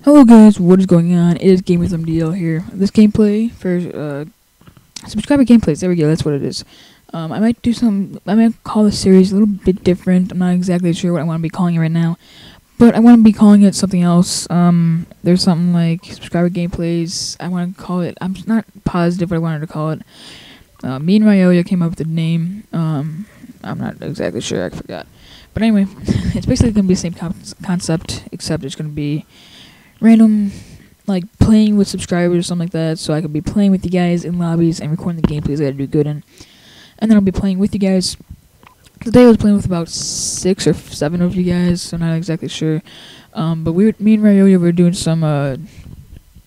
Hello guys, what is going on? It is GameWithMDL here. This gameplay for subscriber gameplays. There we go. That's what it is. I might call this series a little bit different. I'm not exactly sure what I want to be calling it right now, but I want to be calling it something else. There's something like subscriber gameplays. I want to call it. I'm not positive what I wanted to call it. Me and Ryoya came up with the name. I'm not exactly sure. I forgot. But anyway, it's basically going to be the same concept, except it's going to be random, like, playing with subscribers or something like that, so I could be playing with you guys in lobbies and recording the gameplays I gotta do good in. And then I'll be playing with you guys. Today I was playing with about 6 or 7 of you guys, so I'm not exactly sure. But me and Ryoya were doing some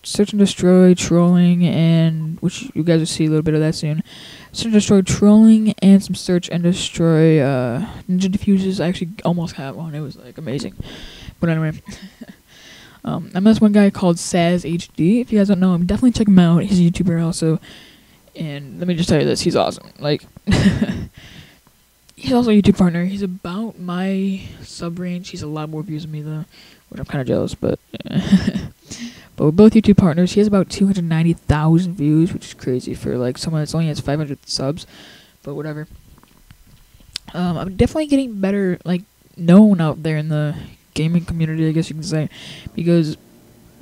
search and destroy, trolling, and which you guys will see a little bit of that soon. Search and destroy, trolling, and some search and destroy ninja diffuses. I actually almost had one. It was like amazing. But anyway. I met this one guy called SazHD. If you guys don't know him, definitely check him out. He's a YouTuber also. And let me just tell you this, he's awesome. Like, he's also a YouTube partner. He's about my sub range. He's a lot more views than me, though, which I'm kind of jealous, but but we're both YouTube partners. He has about 290,000 views, which is crazy for, like, someone that's only has 500 subs, but whatever. I'm definitely getting better, like, known out there in the gaming community, I guess you can say, because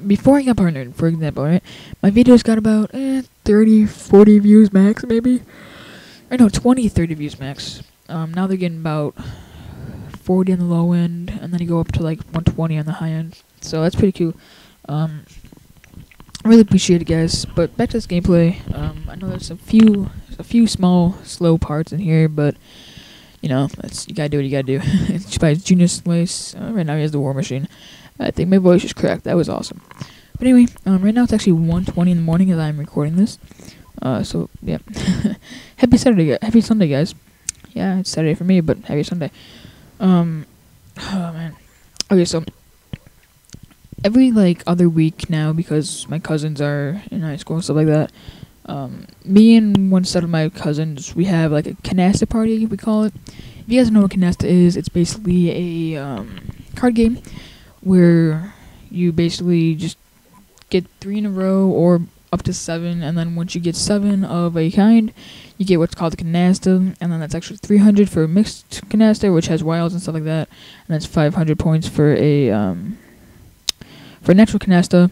before I got partnered, for example, right, my videos got about 30, 40 views max, maybe, or no, 20, 30 views max. Now they're getting about 40 on the low end, and then you go up to like 120 on the high end, so that's pretty cool. I really appreciate it, guys. But back to this gameplay. I know there's a few small, slow parts in here, but you know, you gotta do what you gotta do. It's by Genius Lace. Right now he has the War Machine. I think my voice is cracked. That was awesome. But anyway, right now it's actually 1:20 in the morning as I'm recording this. So yeah, happy Sunday, guys. Yeah, it's Saturday for me, but happy Sunday. Oh man. Okay, so every like other week now, because my cousins are in high school and stuff like that. Me and one set of my cousins, we have like a canasta party, we call it. If you guys know what canasta is, it's basically a card game where you basically just get 3 in a row or up to 7, and then once you get 7 of a kind, you get what's called a canasta, and then that's actually 300 for a mixed canasta, which has wilds and stuff like that, and that's 500 points for a natural canasta.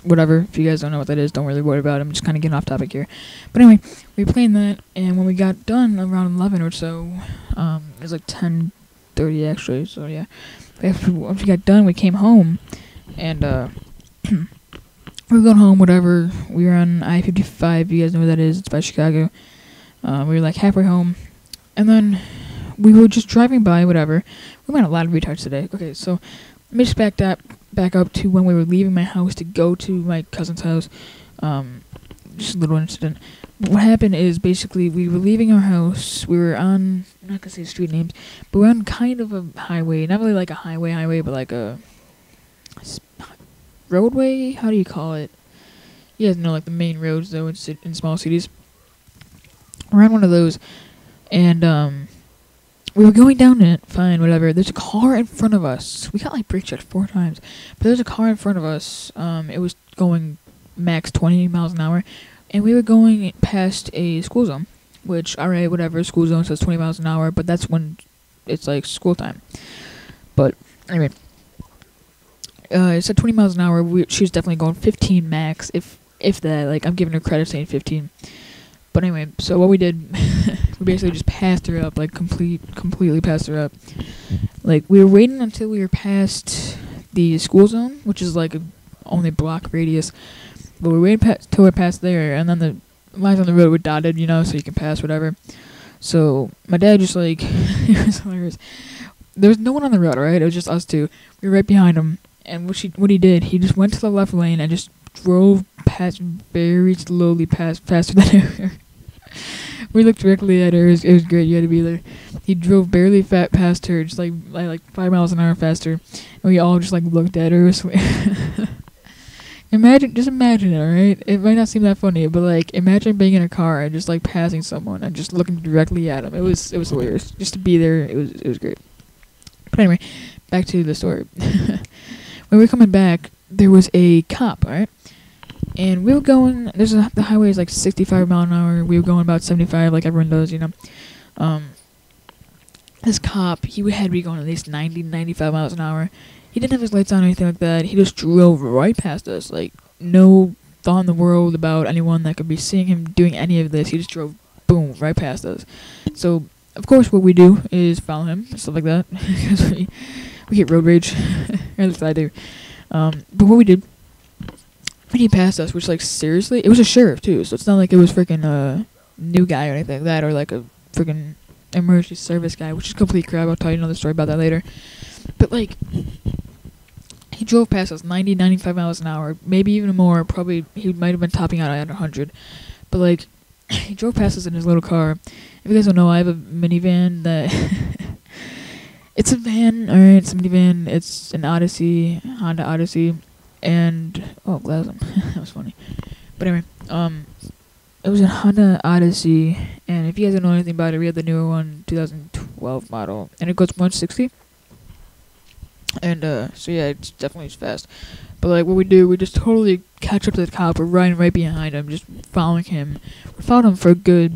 Whatever, if you guys don't know what that is, don't really worry about it. I'm just kind of getting off topic here. But anyway, we were playing that, and when we got done around 11 or so, it was like 10:30 actually, so yeah. Once we got done, we came home, and we were going home, whatever. We were on I-55, you guys know what that is, it's by Chicago. We were like halfway home, and then we were just driving by, whatever. We went a lot of retards today. Okay, so let me just back up to when we were leaving my house to go to my cousin's house. Just a little incident. What happened is basically we were leaving our house. We were on, I'm not gonna say street names, but we're on kind of a highway. Not really like a highway, but like a roadway. How do you call it? You guys know, like the main roads though in small cities. We're on one of those, and we were going down it, fine, whatever. There's a car in front of us. We got like brake checked 4 times. But there's a car in front of us. It was going max 20 miles an hour. And we were going past a school zone. Which, alright, whatever, school zone says 20 miles an hour. But that's when it's like school time. But, anyway. It said 20 miles an hour. She was definitely going 15 max. If that, like, I'm giving her credit saying 15. But anyway, so what we did, we basically just passed her up, like completely passed her up. Like, we were waiting until we were past the school zone, which is like only a block radius. But we were waiting till we're past there, and then the lines on the road were dotted, you know, so you can pass whatever. So my dad just like, it was hilarious. There was no one on the road, alright? It was just us two. We were right behind him, and what he did, he just went to the left lane and just drove past very slowly, faster than her. We looked directly at her. It was great. You had to be there. He drove barely past her, just like 5 miles an hour faster, and we all just like looked at her. Just imagine it, alright? It might not seem that funny, but like imagine being in a car and just like passing someone and just looking directly at him. It was hilarious. Just to be there, it was great. But anyway, back to the story. when we were coming back, there was a cop, right? And we were going, the highway is like 65 mile an hour. We were going about 75 like everyone does, you know. This cop, he had to be going at least 90, 95 miles an hour. He didn't have his lights on or anything like that. He just drove right past us. Like, no thought in the world about anyone that could be seeing him doing any of this. He just drove, boom, right past us. So, of course, what we do is follow him and stuff like that. Because we get road rage. Or at least I do. But what we did, when he passed us, which, like, seriously, it was a sheriff, too. So it's not like it was freaking a new guy or anything like that. Or, like, a freaking emergency service guy, which is complete crap. I'll tell you another story about that later. But, like, he drove past us 90, 95 miles an hour, maybe even more. Probably he might have been topping out at 100. But, like, he drove past us in his little car. If you guys don't know, I have a minivan that... It's a van, alright, it's a minivan. It's an Odyssey, Honda Odyssey. And... Oh, glad that was funny. But anyway, it was a Honda Odyssey, and if you guys don't know anything about it, we had the newer one, 2012 model, and it goes 160. And, so yeah, it's definitely fast. But, like, what we do, we just totally catch up to the cop. We're riding right behind him, just following him. We followed him for a good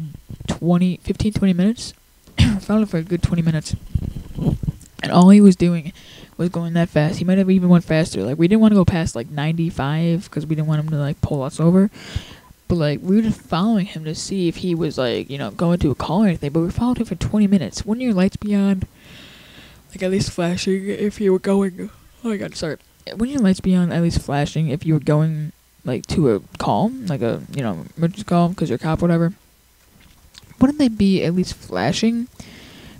20 minutes. Followed him for a good 20 minutes. And all he was doing was going that fast. He might have even went faster. Like, we didn't want to go past, like, 95, because we didn't want him to, like, pull us over. But, like, we were just following him to see if he was, like, you know, going to a call or anything. But we followed him for 20 minutes. Wouldn't your lights be on? Like, at least flashing if you were going... Oh, my God, sorry. Wouldn't your lights be on at least flashing if you were going, like, to a call? Like a, you know, emergency call because you're a cop or whatever? Wouldn't they be at least flashing?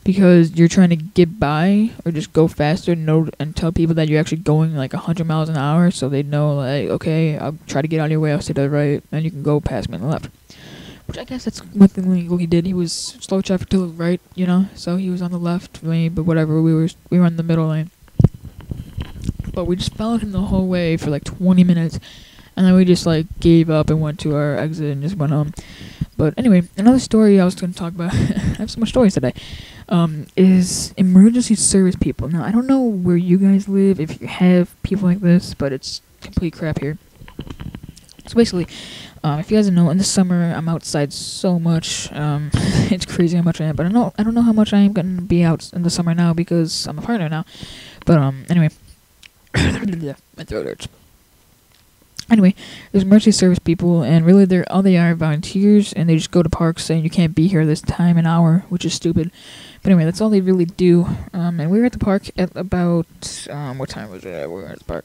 Because you're trying to get by or just go faster and tell people that you're actually going like 100 miles an hour so they know, like, okay, I'll try to get out of your way, I'll stay to the right, and you can go past me on the left. Which I guess that's one thing illegal he did. He was slow traffic to the right, you know, so he was on the left lane, but whatever, we were in the middle lane. But we just followed him the whole way for like 20 minutes, and then we just like gave up and went to our exit and just went home. But anyway, another story I was going to talk about, I have so much stories today, is emergency service people. Now, I don't know where you guys live, if you have people like this, but it's complete crap here. So basically, if you guys don't know, in the summer, I'm outside so much, it's crazy how much I am, but I don't know how much I am going to be out in the summer now, because I'm a partner now. But, anyway, my throat hurts. Anyway, there's emergency service people, and really all they are volunteers, and they just go to parks saying you can't be here this time an hour, which is stupid. But anyway, that's all they really do. And we were at the park at about, what time was it? We were at the park.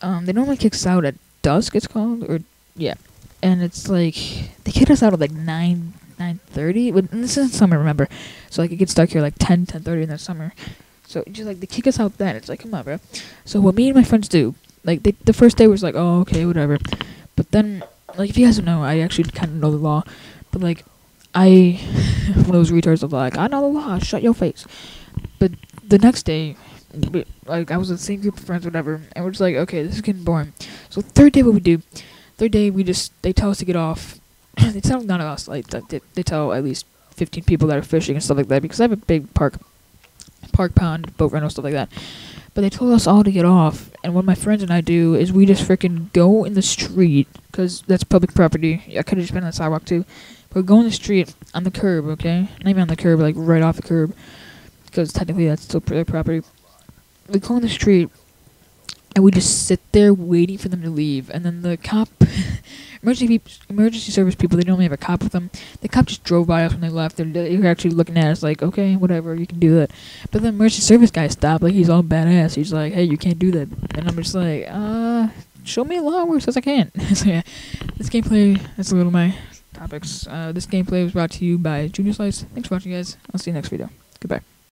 They normally kick us out at dusk, it's called, or, yeah. And it's like, they kick us out at like 9:30, but this is summer, remember. So like, it gets dark here like 10:30 in the summer. So just like, they kick us out then, it's like, come on, bro. So what me and my friends do, like, the first day was like, oh, okay, whatever. But then, like, if you guys don't know, I actually kind of know the law. But, like, one of those retards of like, I know the law, shut your face. But the next day, like, I was with the same group of friends, whatever, and we're just like, okay, this is getting boring. So third day, what we do, they tell us to get off. They tell none of us, like, they tell at least 15 people that are fishing and stuff like that, because I have a big park pond, boat rental, stuff like that. But they told us all to get off, and what my friends and I do is we just freaking go in the street, because that's public property. I could have just been on the sidewalk too. But we go in the street, on the curb, okay? Not even on the curb, like right off the curb, because technically that's still their property. We go in the street, and we just sit there waiting for them to leave, and then the cop... emergency service people, they normally have a cop with them. The cop just drove by us when they left. They were actually looking at us like, okay, whatever, you can do that. But the emergency service guy stopped, like, he's all badass. He's like, hey, you can't do that. And I'm just like, show me a law where it says I can't. So yeah, this gameplay, that's a little of my topics. This gameplay was brought to you by Junior Slice. Thanks for watching, guys. I'll see you next video. Goodbye.